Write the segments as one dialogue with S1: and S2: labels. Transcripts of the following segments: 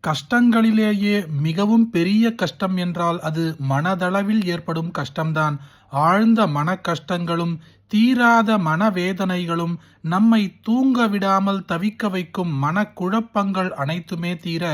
S1: கஷ்டங்களிலேயே மிகவும் பெரிய கஷ்டம் என்றால் அது மனதளவில் ஏற்படும் கஷ்டம்தான். ஆழ்ந்த மன கஷ்டங்களும் தீராத மனவேதனைகளும் நம்மை தூங்க விடாமல் தவிக்க வைக்கும் மனக்குழப்பங்கள் அனைத்துமே தீர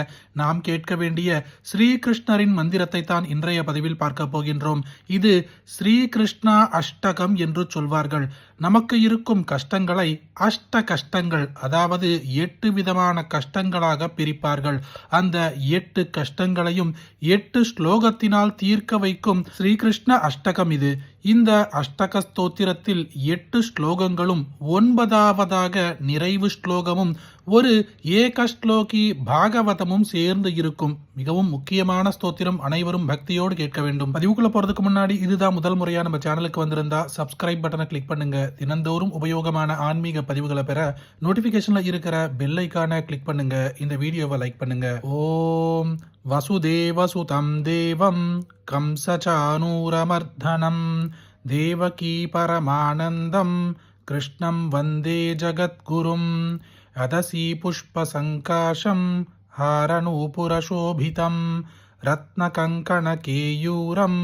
S1: நாம் கேட்க வேண்டிய ஸ்ரீகிருஷ்ணரின் மந்திரத்தை தான் இன்றைய பதிவில் பார்க்க போகின்றோம். இது ஸ்ரீகிருஷ்ணா அஷ்டகம் என்று சொல்வார்கள். நமக்கு இருக்கும் கஷ்டங்களை அஷ்ட கஷ்டங்கள், அதாவது 8 விதமான கஷ்டங்களாக பிரிப்பார்கள். அந்த 8 கஷ்டங்களையும் 8 ஸ்லோகத்தினால் தீர்க்க வைக்கும் ஸ்ரீகிருஷ்ண அஷ்டகம் இது. இந்த அஷ்டக ஸ்தோத்திரத்தில் 8 ஸ்லோகங்களும் 9வதாக நிறைவு ஸ்லோகமும் ஒரு ஏகஸ்லோகி பாகவதமும் சேர்ந்து இருக்கும். மிகவும் முக்கியமான ஸ்தோத்திரம். அனைவரும் பக்தியோடு கேட்க வேண்டும். பதிவுக்குள்ள போறதுக்கு முன்னாடி இதுதான் முதல் முறையா நம்ம சேனலுக்கு வந்திருந்தா சப்ஸ்கிரைப் பட்டனை கிளிக் பண்ணுங்க. தினந்தோறும் உபயோகமான ஆன்மீக பதிவுகளை பெற நோட்டிபிகேஷன்ல இருக்கிற பெல் ஐகானை கிளிக் பண்ணுங்க. இந்த வீடியோவை லைக் பண்ணுங்க. ஓம் வசுதேவசுதம் தேவம் கம்சசானூரமர்தனம் தேவகீ பரமானந்தம் கிருஷ்ணம் வந்தே ஜகத்குரும் அதசி புஷ்பசங்காஷம் हारनूपुरशोभितं रत्नकङ्कणकेयूरं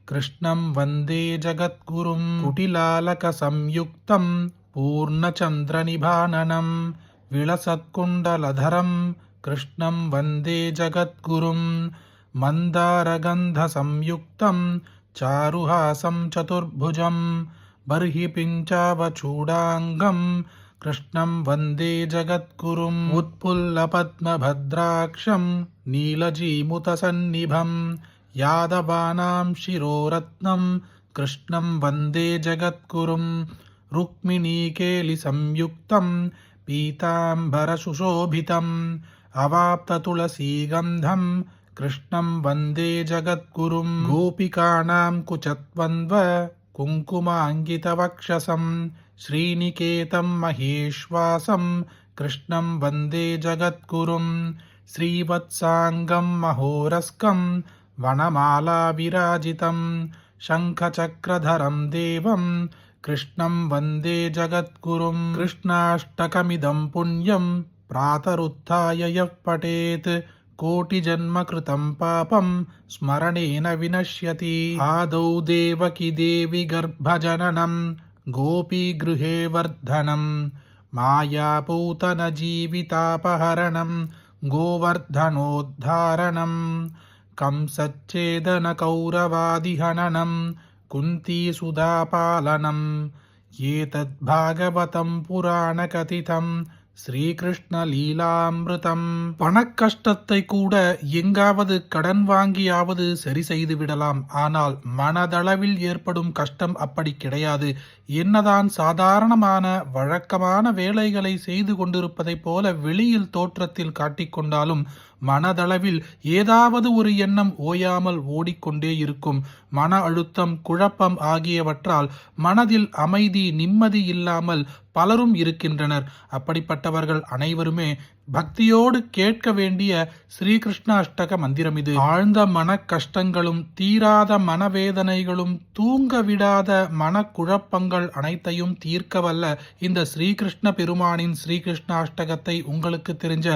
S1: कृष्णं वन्दे जगद्गुरुं कुटिलालकसंयुक्तं पूर्णचन्द्रनिभाननं विलसत्कुण्डलधरं कृष्णं वन्दे जगद्गुरुं मन्दारगन्धसंयुक्तं चारुहासं चतुर्भुजं बर्हि पिञ्चावचूडाङ्गं कृष्णं वन्दे जगद्गुरुम् उत्पुल्लपद्मभद्राक्षं नीलजीमुतसन्निभं यादवानां शिरोरत्नं कृष्णं वन्दे जगद्गुरुं रुक्मिणीकेलिसंयुक्तं पीताम्बरसुशोभितम् अवाप्ततुलसीगन्धं कृष्णं वन्दे जगद्गुरुं गोपिकाणां कुचत्वन्व कुङ्कुमाङ्गितवक्षसं श्रीनिकेतं महेश्वासं कृष्णं वन्दे जगद्गुरुं श्रीवत्साङ्गं महोरस्कं वनमालाविराजितं शङ्खचक्रधरं देवं कृष्णं वन्दे जगद्गुरुं कृष्णाष्टकमिदं पुण्यं प्रातरुत्थाय यः पठेत् कोटिजन्मकृतं पापं स्मरणेन विनश्यति। आदौ देवकी देवी गर्भजननं गोपीगृहे वर्धनं मायापूतनजीवितापहरणं गोवर्धनोद्धारणं कंसच्छेदनकौरवादिहननं कुन्तीसुधापालनम् एतद्भागवतं पुराणकथितं ஸ்ரீகிருஷ்ணலீலாமிருதம். பணக்கஷ்டத்தை கூட எங்காவது கடன் வாங்கியாவது சரி செய்து விடலாம். ஆனால் மனதளவில் ஏற்படும் கஷ்டம் அப்படி கிடையாது. என்னதான் சாதாரணமான வழக்கமான வேலைகளை செய்து கொண்டிருப்பதைப் போல வெளியில் தோற்றத்தில் காட்டிக்கொண்டாலும் மனதளவில் ஏதாவது ஒரு எண்ணம் ஓயாமல் ஓடிக்கொண்டே இருக்கும். மன அழுத்தம், குழப்பம் ஆகியவற்றால் மனதில் அமைதி, நிம்மதி இல்லாமல் பலரும் இருக்கின்றனர். அப்படிப்பட்டவர்கள் அனைவருமே பக்தியோடு கேட்க வேண்டிய ஸ்ரீகிருஷ்ண அஷ்டக மந்திரம் இது. ஆழ்ந்த மன கஷ்டங்களும் தீராத மனவேதனைகளும் தூங்க விடாத மனக்குழப்பங்கள் அனைத்தையும் தீர்க்க வல்ல இந்த ஸ்ரீகிருஷ்ண பெருமானின் ஸ்ரீகிருஷ்ண அஷ்டகத்தை உங்களுக்கு தெரிஞ்ச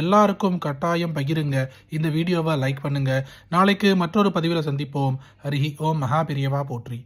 S1: எல்லாருக்கும் கட்டாயம் பகிருங்க. இந்த வீடியோவை லைக் பண்ணுங்க. நாளைக்கு மற்றொரு பதிவில் சந்திப்போம். ஹரி ஓம். மகா பெரியவா போற்றி.